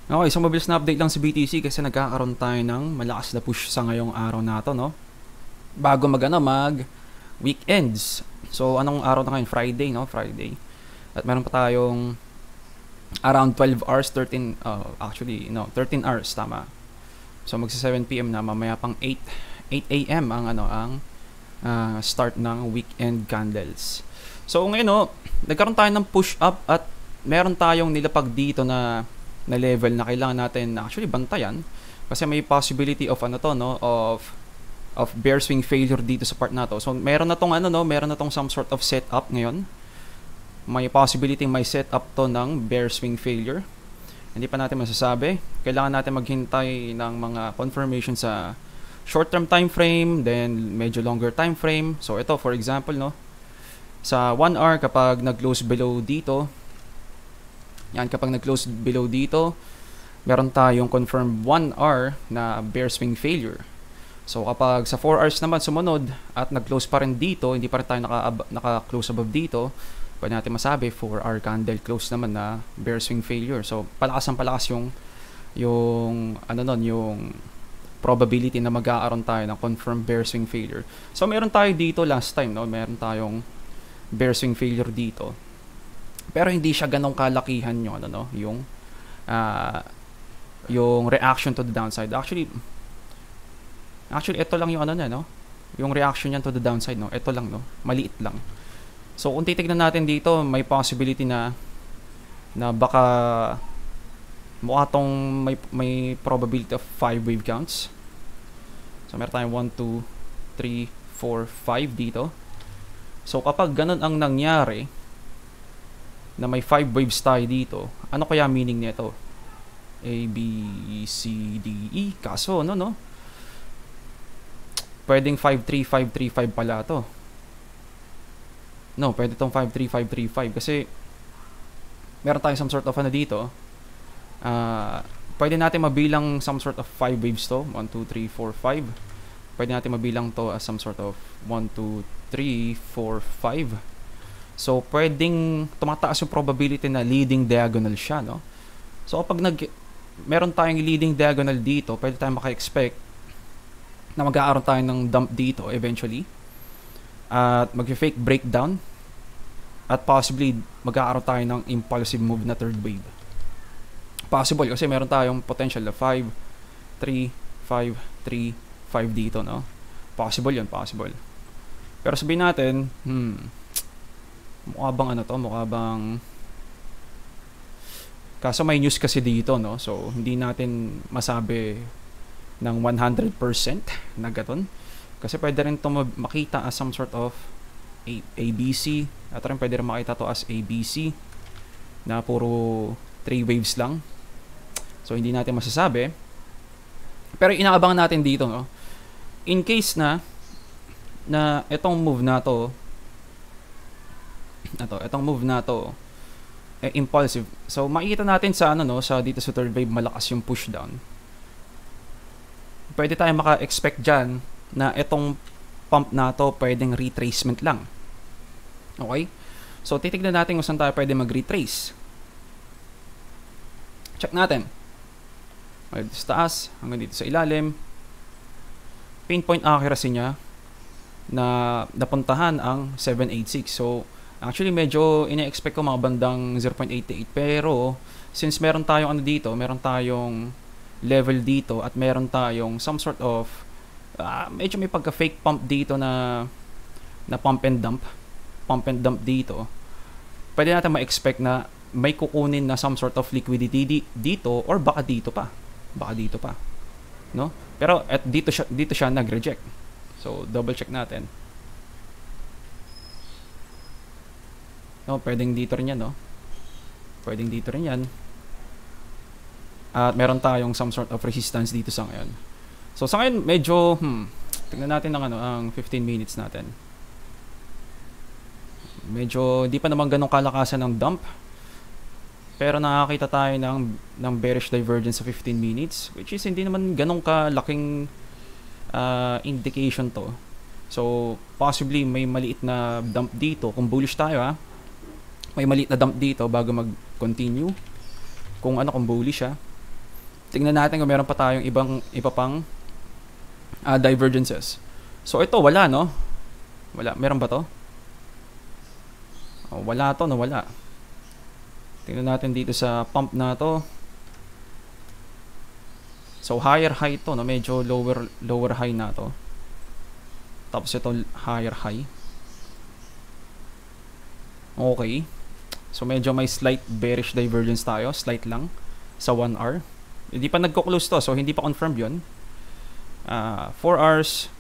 Okay, so mabilis na update lang sa BTC kasi nagkakaroon tayo ng malakas na push sa ngayong araw na to, no? Bago mag weekends. So, anong araw na ngayon? Friday, no? Friday. At meron pa tayong around 12 hours, 13 hours, tama. So, magsa 7 PM na, mamaya pang 8 AM ang start ng weekend candles. So, ngayon, no, nagkaroon tayo ng push up at meron tayong nilapag dito na level na kailangan natin actually bantayan kasi may possibility of of bear swing failure dito sa part na to. So meron na tong some sort of setup ngayon. May possibility may setup to ng bear swing failure. Hindi pa natin masasabi. Kailangan natin maghintay ng mga confirmation sa short term time frame, then medyo longer time frame. So ito for example, no, sa 1 hour kapag nag-close below dito, kapag nag-close below dito, meron tayong confirmed 1 hour na bear swing failure. So kapag sa 4 hours naman sumunod at nag-close pa rin dito, hindi pa rin tayo naka-close above dito, pwede natin masabi 4 hour candle close naman na bear swing failure. So palakas yung probability na mag-aaroon tayo ng confirmed bear swing failure. So meron tayo dito last time, no? Meron tayong bear swing failure dito. Pero hindi siya ganong kalakihan yung reaction to the downside. Actually ito lang yung yung reaction niyan to the downside, no. Ito lang, no. Maliit lang. So kung titignan natin dito, may possibility na baka mukha tong may probability of 5 wave counts. So meron tayong 1 2 3 4 5 dito. So kapag ganun ang nangyari, na may 5 waves tayo dito, ano kaya meaning nito? A, B, C, D, E. Kaso, no? Pwedeng 5-3, 5-3-5 pala to. No, pwede tong 5-3, 5-3-5 kasi meron tayong some sort of dito. Pwede natin mabilang some sort of 5 waves to. 1, 2, 3, 4, 5. Pwede natin mabilang to as some sort of 1, 2, 3, 4, 5. So, pwedeng tumataas yung probability na leading diagonal siya, no? So, kapag meron tayong leading diagonal dito, pwede tayong maka-expect na mag-aaroon tayo ng dump dito eventually. At mag-fake breakdown. At possibly, mag-aaroon tayo ng impulsive move na third wave. Possible kasi meron tayong potential na 5, 3, 5, 3, 5 dito, no? Possible yun, possible. Pero sabihin natin, mukha bang kaso may news kasi dito, no? So hindi natin masabi ng 100% na gaton kasi pwede rin to makita as some sort of ABC at rin pwede rin makita to as ABC na puro 3 waves lang. So hindi natin masasabi, pero inaabangan natin dito, no? In case na itong move na to impulsive. So makikita natin sa sa dito sa third wave malakas yung push down. Pwede tayong maka-expect diyan na itong pump na to pwedeng retracement lang. Okay? So titignan natin kung saan tayo pwede mag-retrace. Check natin. Dito sa taas hanggang dito sa ilalim. Pinpoint accuracy niya na napuntahan ang 786. So actually, medyo ina-expect ko mga bandang 0.88. Pero, since meron tayong meron tayong level dito at meron tayong some sort of medyo may pagka-fake pump dito na pump and dump dito, pwede natin ma-expect na may kukunin na some sort of liquidity dito or baka dito pa. No? Pero dito siya nag-reject. So, double check natin. No, pwedeng dito rin yan, no? Pwedeng dito rin yan. At meron tayong some sort of resistance dito sa ngayon. So, sa ngayon, medyo, tingnan natin ang 15 minutes natin. Medyo, di pa naman ganun kalakasan ng dump. Pero nakakita tayo ng bearish divergence sa 15 minutes. Which is, hindi naman ganun kalaking indication to. So, possibly, may maliit na dump dito. Kung bullish tayo, may maliit na dump dito bago mag-continue. Kung bullish siya. tingnan natin kung meron pa tayong iba pang divergences. So ito wala, no? Wala. Meron ba to? Oh, wala to, no? Wala. Tingnan natin dito sa pump na to. So higher high to, no? Medyo lower high na to. Tapos ito higher high. Okay. So medyo may slight bearish divergence tayo, slight lang sa 1 hour. Hindi pa nagko-close to, so hindi pa confirmed 'yon. 4 hours.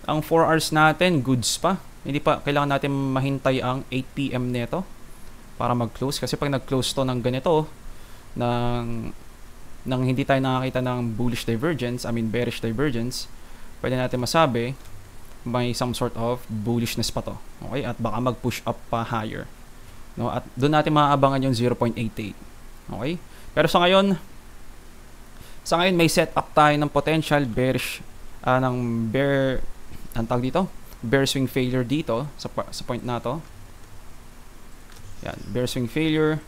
Ang 4 hours natin goods pa. Hindi pa kailangan natin mahintay ang 8 PM nito para mag-close kasi pag nag-close to ng ganito nang hindi tayo nakakita ng bullish divergence, I mean bearish divergence, pwede natin masabi may some sort of bullishness pa to. Okay? At baka mag-push up pa higher. No? At doon natin maaabangan yung 0.88. Okay? Pero sa ngayon may set up tayo ng potential bearish ang tawag dito? Bear swing failure dito sa point na to. Yan, bear swing failure.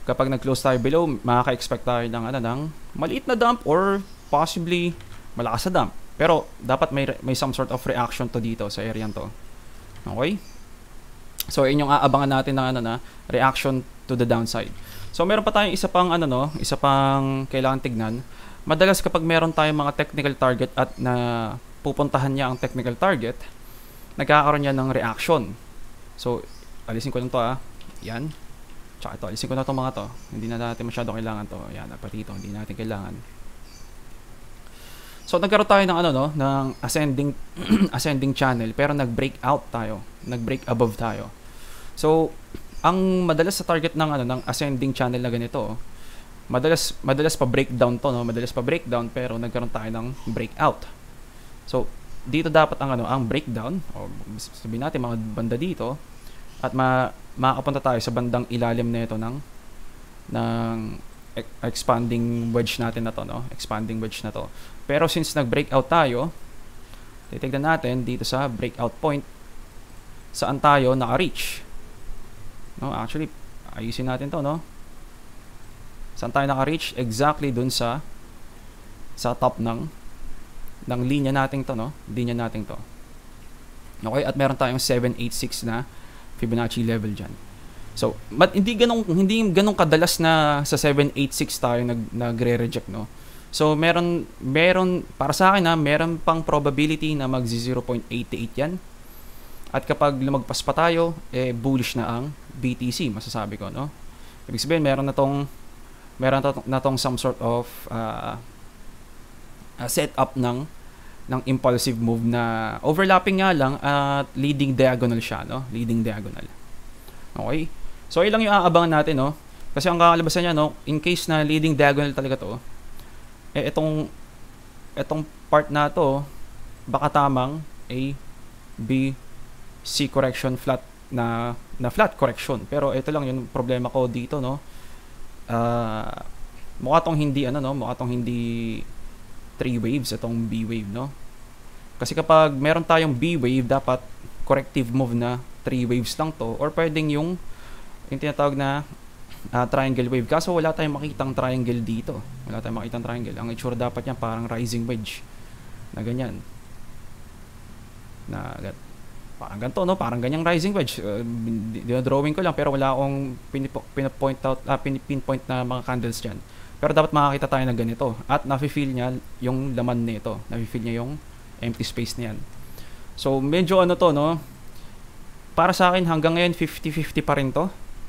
Kapag nag-close tayo below, makaka-expect tayo ng maliit na dump or possibly malakas na dump. Pero dapat may some sort of reaction to dito sa area to. Okay? So yun yung aabangan natin ng reaction to the downside. So meron pa tayong isa pang kailangan tignan. Madalas kapag meron tayong mga technical target at na pupuntahan niya ang technical target, nagkakaroon niya ng reaction. So alisin ko lang to Yan. Tsaka ito, alisin ko na itong mga to. Hindi na natin masyado kailangan to. Yan, pati ito, hindi natin kailangan. So nagkaroon tayo ng ascending channel pero nag-break out tayo, nag-break above tayo. So ang madalas sa target ng ascending channel na ganito, madalas pa breakdown to, no? Madalas pa breakdown pero nagkaroon tayo ng breakout. So dito dapat ang breakdown o sabihin natin mga banda dito at makapunta tayo sa bandang ilalim nito ng expanding wedge natin na to, no? Expanding wedge na to. Pero since nag-breakout tayo, titignan natin dito sa breakout point saan tayo naka-reach. No, actually, ayusin natin to, no? Saan tayo naka-reach? Exactly dun sa top ng linya natin to, no? Linya natin to. Okay, at meron tayong 786 na Fibonacci level dyan. So, but hindi ganong kadalas na sa 786 tayo nagre-reject, no? So, meron para sa akin meron pang probability na mag 0.88 yan. At kapag lumagpas pa tayo, bullish na ang BTC, masasabi ko, no? Ibig sabihin, meron na tong some sort of setup ng impulsive move na overlapping nga lang at leading diagonal siya, no? Leading diagonal. Okay? So, ilang yung aabangan natin, no? Kasi ang kakalabasan niya, no? In case na leading diagonal talaga to, itong part na to, baka tamang A, B, C correction, flat na flat correction. Pero ito lang yung problema ko dito, no? Mukha tong hindi, mukha tong hindi 3 waves, itong B wave, no? Kasi kapag meron tayong B wave, dapat corrective move na 3 waves lang to, or pwedeng yung tinatawag na triangle wave. Kaso wala tayong makitang triangle dito. Wala tayong makitang triangle. Ang itsura dapat niya parang rising wedge na ganyan. Parang ganito, no? Parang ganyang rising wedge. Drawing ko lang pero wala akong pinpoint na mga candles dyan. Pero dapat makakita tayo ng ganito. At nafe-feel niya yung laman nito. Nafe-feel niya yung empty space niyan. So medyo to, no? Para sa akin hanggang ngayon 50-50 pa rin to.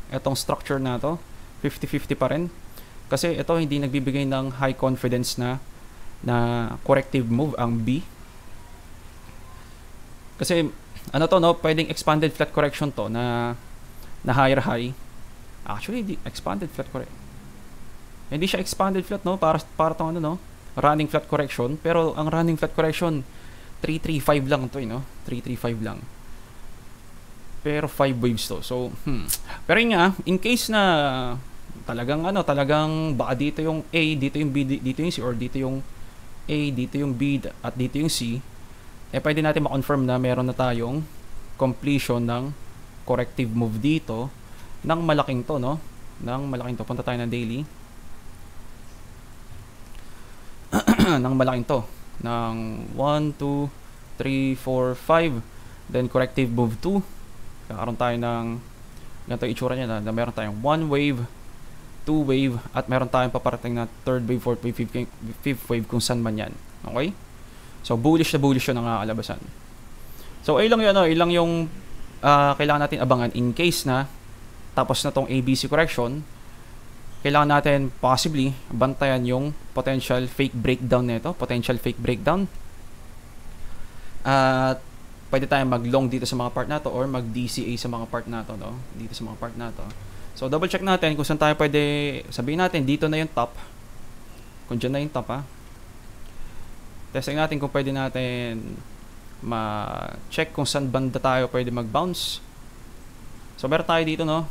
Etong structure na to, 50-50 pa rin. Kasi ito hindi nagbibigay ng high confidence na corrective move ang B. Kasi no, pwedeng expanded flat correction to na higher high. Actually, expanded flat correction. Hindi siya expanded flat, no? Para tong no? Running flat correction, pero ang running flat correction 335 lang to, no? 335 lang. Pero 5 waves to. So, pero yun nga, in case na talagang baka dito yung A, dito yung B, dito yung C, or dito yung A, dito yung B, at dito yung C, pwede natin ma-confirm na meron na tayong completion ng corrective move dito ng malaking to, no? Ng malaking to. Punta tayo ng daily. ng malaking to. Ng 1, 2, 3, 4, 5. Then corrective move 2. Kakaroon tayo ng ganito yung itsura niya na meron tayong 1 wave, 2 wave, at meron tayong paparating na 3rd wave, 4th wave, 5th wave kung saan man yan. Okay? So bullish na bullish yun ang kakalabasan. So ilang yung kailangan natin abangan in case na tapos na tong ABC correction. Kailangan natin possibly bantayan yung potential fake breakdown nito, potential fake breakdown. At pwede tayong mag-long dito sa mga part na to or mag-DCA sa mga part na to, no? Dito sa mga part na to. So double check natin kung saan tayo pwede, sabihin natin dito na yung top. Kung dyan na yung top, ha. Testing natin kung pwede natin ma-check kung saan banda tayo pwede mag-bounce. So meron tayo dito, no?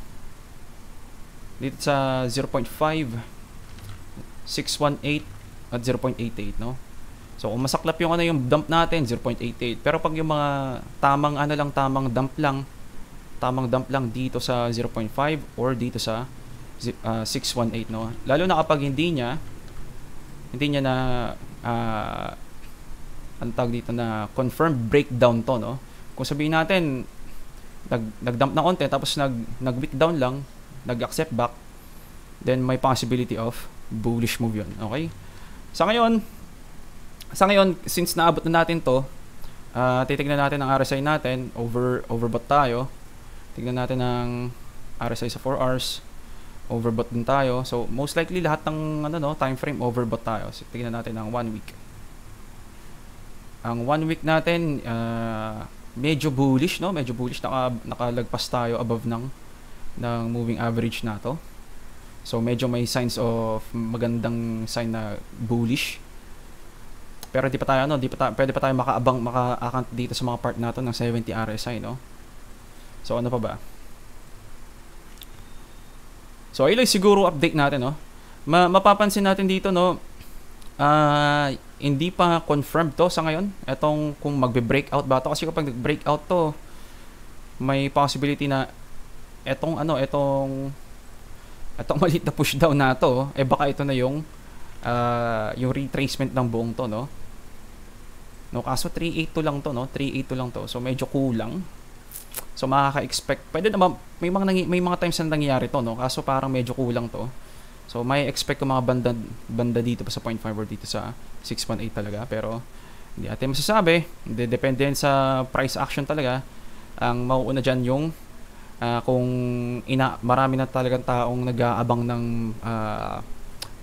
Dito sa 0.5, 618 at 0.88, no? So kung masaklap yung yung dump natin 0.88, pero pag yung mga tamang dump lang dito sa 0.5 or dito sa 618, no? Lalo na kapag hindi niya na ang tawag dito na confirmed breakdown to, no? Kung sabihin natin nag-dump na konti tapos nag-wick down lang, nag-accept back, then may possibility of bullish move yun. Okay? Sa ngayon, since naabot na natin to, titignan natin ang RSI natin, overbought tayo. Tignan natin ang RSI sa 4 hours, overbought din tayo. So most likely lahat ng time frame overbought tayo. So tignan natin ang 1 week. Ang 1 week natin medyo bullish, no? Medyo bullish, nakalagpas tayo above ng moving average na to. So medyo may signs of magandang sign na bullish. Pero pwede pa tayo maka-account dito sa mga part nato ng 70 RSI, no? So ano pa ba? So ayun siguro update natin, no? Mapapansin natin dito, no? Hindi pa confirmed to sa ngayon. Etong kung magbe-breakout ba to, kasi kapag nag-breakout to, may possibility na etong maliit na push down na to, baka ito na yung retracement ng buong to, no? No, kaso 382 lang to, no? 382 lang to. So medyo kulang. So makaka-expect, pwede naman may mga times na nangyayari to, no? Kaso parang medyo kulang to. So may expect ko mga banda dito pa sa 0.5 or dito sa 618 talaga, pero hindi natin masasabi. Depende yan sa price action talaga. Ang mauuna diyan yung kung marami na talagang taong nag-aabang ng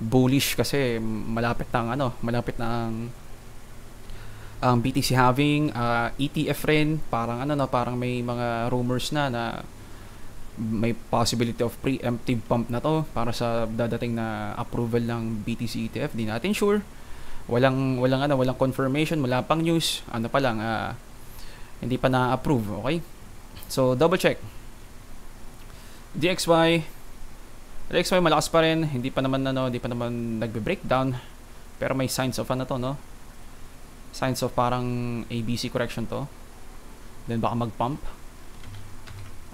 bullish kasi malapit na ang BTC having ETF rin, parang may mga rumors na may possibility of preemptive pump na to para sa dadating na approval ng BTC ETF. Di natin sure. Walang confirmation, wala pang news. Hindi pa na-approve, okay? So double check. DXY malakas pa rin, hindi pa naman nagbe-breakdown, pero may signs of no? Signs of parang ABC correction to. Then baka mag-pump.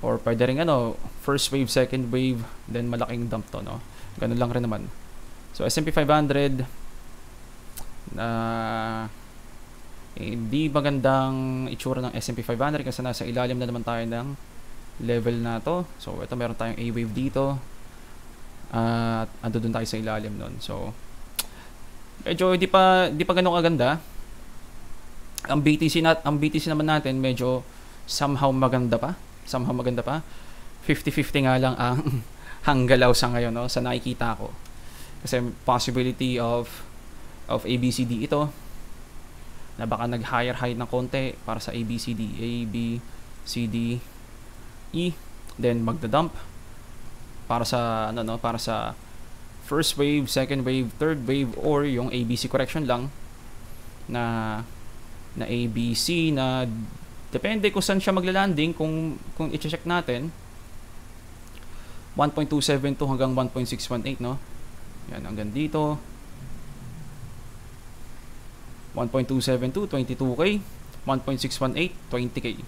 Or pwede rin first wave, second wave, then malaking dump to, no? Ganun lang rin naman. So S&P 500 hindi magandang itsura ng S&P 500 kasi nasa ilalim na naman tayo ng level na to. So ito meron tayong A-wave dito. At ando doon tayo sa ilalim nun. So medyo di pa ganun kaganda. Ang BTC naman natin medyo somehow maganda pa. 50-50 nga lang ang hanggalaw sa ngayon, no, sa nakikita ko. Kasi possibility of ABCD ito na baka nag-higher high ng konti para sa ABCD, A, B, C, D, E, then magda-dump para sa para sa first wave, second wave, third wave, or yung ABC correction lang na ABC na depende kung saan siya magla-landing. Kung i-check natin 1.272 hanggang 1.618, no? Yan, hanggang dito 1.272, 22k, 1.618, 20k.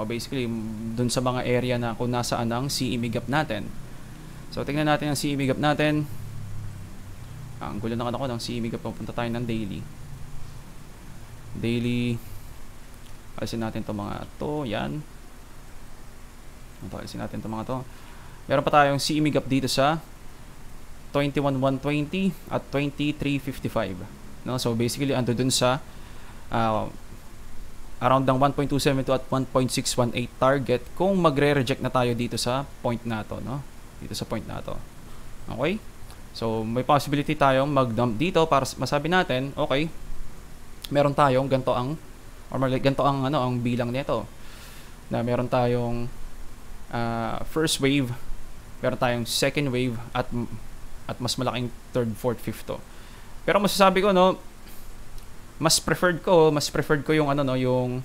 Basically dun sa mga area na kung nasaan ang CME gap natin. So tingnan natin ang CME gap natin. Ang gulo ng ano ko ng CME gap. Pupunta tayo ng daily. Daily. Alisin natin to mga to. Yan. Alisin natin to mga to. Meron pa tayong CME gap dito sa 21,120 at 23,55. No? So basically ando dun sa around ng 1.272 at 1.618 target kung magre-reject na tayo dito sa point na to, no? Dito sa point na to. Okay? So may possibility tayong mag-dump dito para masabi natin, okay, meron tayong ganito ang ganito ang ano ang bilang nito. Na meron tayong first wave, meron tayong second wave at mas malaking third, fourth, fifth to. Pero masasabi ko, no, mas preferred ko yung ano, no, yung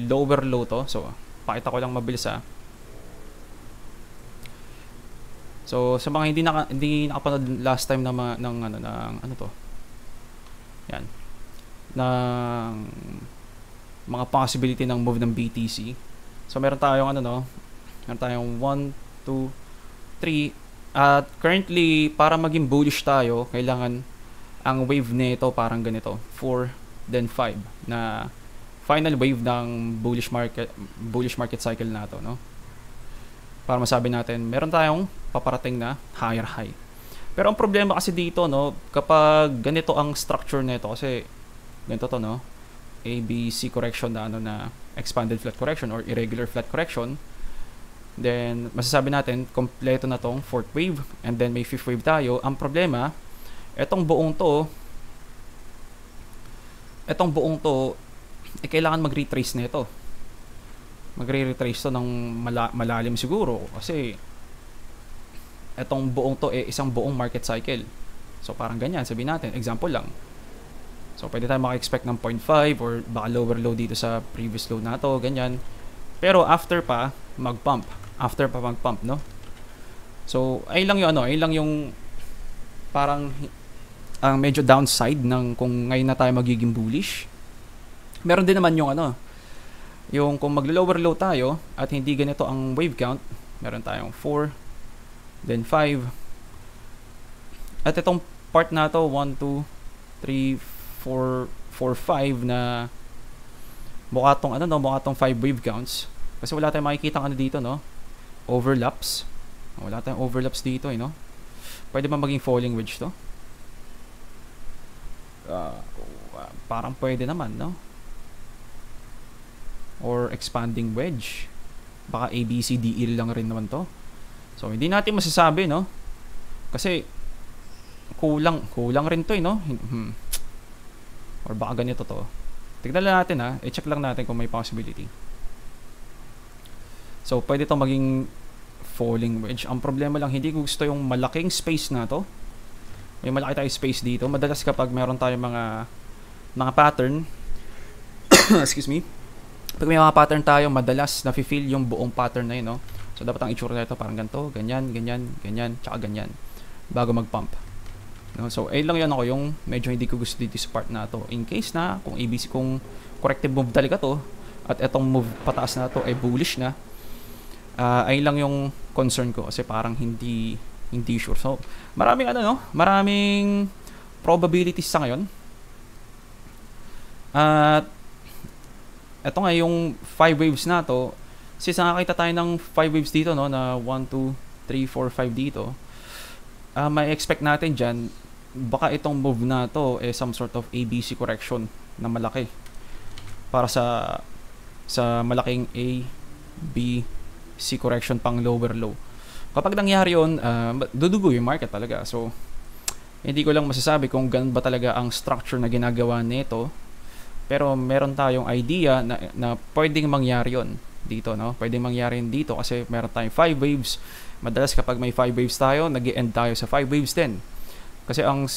lower low to. So pakita ko lang mabilis So sa mga hindi nakapanood last time ng ano to. Yan. Ng mga possibility ng move ng BTC. So meron tayong ano, no, meron tayong 1 2 3 at currently para maging bullish tayo, kailangan ang wave nito parang ganito, 4 then 5 na final wave ng bullish market cycle nato, no? Para masabi natin meron tayong paparating na higher high. Pero ang problema kasi dito, no, kapag ganito ang structure nito, kasi ganito to, no, ABC correction na ano na expanded flat correction or irregular flat correction, then masasabi natin kompleto na tong fourth wave and then may fifth wave tayo. Ang problema, etong buong to kailangan mag-retrace nito. Magre-retrace to ng malalim siguro kasi etong buong to isang buong market cycle. So parang ganyan, sabihin natin, example lang. So pwede tayo maka-expect ng 0.5 or baka lower low dito sa previous low na to, ganyan. Pero after pa mag-pump, no? So ay lang yung parang ang medyo downside ng kung ngayon na tayo magiging bullish. Meron din naman yung yung kung maglo-lower low tayo at hindi ganito ang wave count, meron tayong 4 then 5 at itong part na to 1 2 3 4 5 na mukha tong 5 wave counts kasi wala tayong makikita dito, no, overlaps. Wala tayong overlaps dito, no. Pwede ba maging falling wedge to? Parang pwede naman, no? Or expanding wedge. Baka ABCDE lang rin naman to. So hindi natin masasabi, no? Kasi kulang rin to, no? Or baka ganito to. Tignan lang natin, i-check lang natin kung may possibility. So pwede to maging falling wedge. Ang problema lang, hindi ko gusto yung malaking space na to. May malaki tayong space dito. Madalas kapag meron tayong mga pattern excuse me, pag may mga pattern tayo, madalas na-feel yung buong pattern na yun, no? So dapat ang itsura nito parang ganito, ganyan, tsaka ganyan bago mag-pump, no? So ayun lang yan yung medyo hindi ko gusto dito sa part na to. In case na kung ABC, kung corrective move talaga to at etong move pataas na to ay bullish na, ayun lang yung concern ko kasi parang hindi sure. So maraming maraming probabilities sa ngayon. At eto nga yung 5 waves na to, since nakakita tayo ng 5 waves dito, no, na 1 2 3 4 5 dito, may expect natin dyan baka itong move na to some sort of ABC correction na malaki para sa malaking A B C correction pang lower low. Kapag nangyari yun, dudugo yung market talaga. So hindi ko lang masasabi kung ganun ba talaga ang structure na ginagawa nito, pero meron tayong idea na pwedeng mangyari yon dito, no? Pwedeng mangyari dito kasi meron tayong 5 waves. Madalas kapag may 5 waves tayo, nag-e-end tayo sa 5 waves din. Kasi ang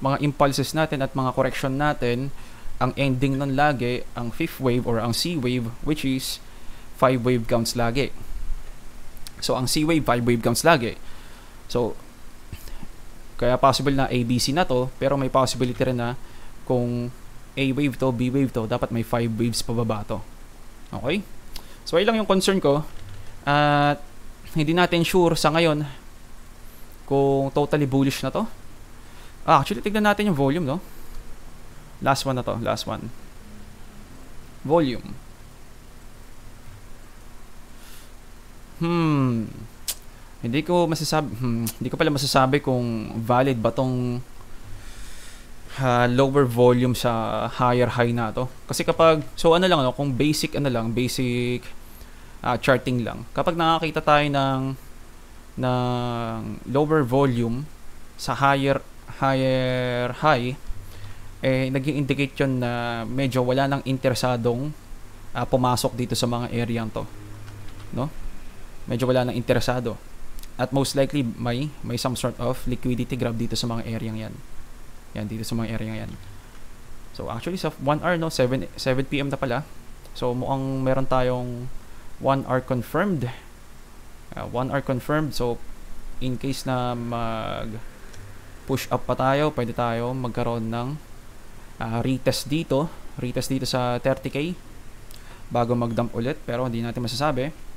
mga impulses natin at mga correction natin, ang ending nun lagi, ang 5th wave or ang C wave, which is 5 wave counts lagi. So ang C wave, 5 wave counts lagi. So kaya possible na ABC na to, pero may possibility rin na kung A wave to, B wave to, dapat may 5 waves pababa to. Okay? So ay lang yung concern ko. At hindi natin sure sa ngayon kung totally bullish na to. Actually, tignan natin yung volume, no? Last one na to, last one. Volume. Hindi ko pala masasabi kung valid ba tong lower volume sa higher high na to. Kasi kapag, so ano lang, kung basic charting lang. Kapag nakakita tayo ng lower volume sa higher high, nag-i-indicate yun na medyo wala nang interesadong pumasok dito sa mga area to, no? Medyo wala nang interesado, at most likely may some sort of liquidity grab dito sa mga area yan, dito sa mga area yan. So actually sa 1 hour, no, 7 PM na pala, so mukhang meron tayong 1 hour confirmed. 1 hour confirmed. So in case na mag push up pa tayo, pwede tayo magkaroon ng retest dito sa 30k bago mag-dump ulit, pero hindi natin masasabi.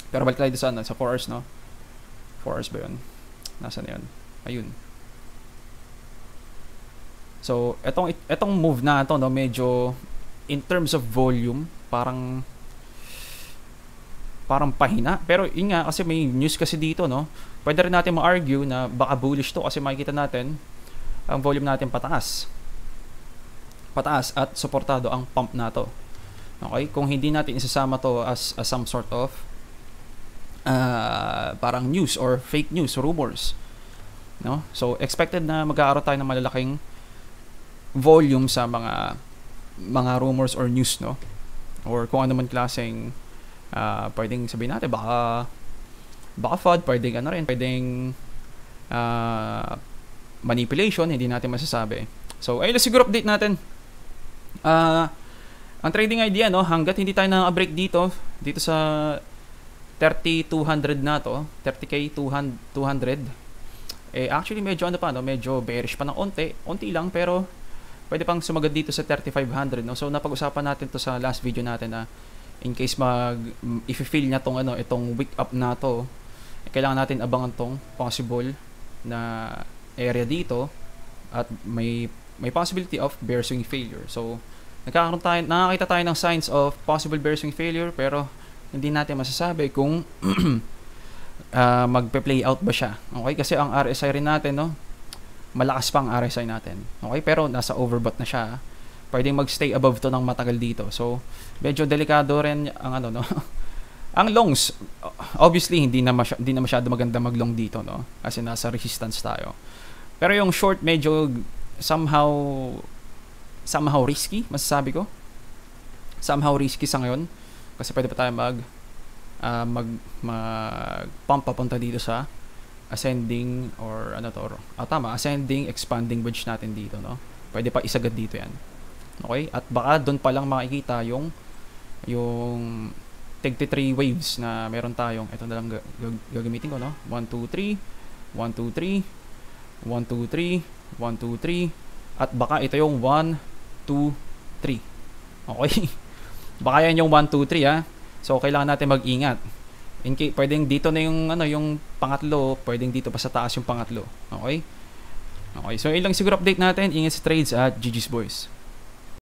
Pero balik tayo sa 4 hours, no? 4 hours ba yun? Nasaan na yun? Ayun. So etong move na ito, no, medyo in terms of volume parang pahina, pero yun nga, kasi may news kasi dito, no? Pwede rin natin ma-argue na baka bullish to, kasi makikita natin ang volume natin pataas at suportado ang pump na to. Okay, kung hindi natin isasama to as some sort of parang news or fake news, rumors, no? So expected na magkakaroon tayo ng malalaking volume sa mga rumors or news, no? Or kung ano man klaseng pwedeng sabihin natin, baka FUD, pwedeng manipulation, hindi natin masasabi. So ayun, siguro update natin ang trading idea, no, hanggat hindi tayo na-break dito sa 30,200 na to, 30k 200, actually medyo medyo bearish pa ng onti lang, pero pwede pang sumagad dito sa 3,500, no? So napag-usapan natin to sa last video natin na in case if-feel niya itong wick up na to, kailangan natin abangan tong possible na area dito, at may possibility of bear swing failure. So nakakita tayo ng signs of possible bear swing failure, pero hindi natin masasabi kung magpe-play out ba siya. Okay, kasi ang RSI rin natin, no, malakas pa ang RSI natin. Okay, pero nasa overbought na siya. Pwedeng magstay above to ng matagal dito. So medyo delikado rin ang no. Ang longs, obviously hindi na masyado maganda maglong dito, no, kasi nasa resistance tayo. Pero yung short medyo somehow risky, masasabi ko. Somehow risky sa ngayon, kasi pwede pa tayo pump papunta dito sa ascending or ascending expanding wedge natin dito, no. Pwede pa isagad dito yan. Okay, at baka doon pa lang makikita yung tig 3 waves na meron tayong. Ito na lang gagamitin ko, no. 1 2 3 1 2 3 1 2 3 1 2 3, at baka ito yung 1 2 3. Okay, baka yan yung 1 2 3, so kailangan natin mag-ingat. Pwedeng dito na yung pangatlo, pwedeng dito pa sa taas yung pangatlo. Okay, so ilang siguro update natin. Ingat sa trades at GG's boys.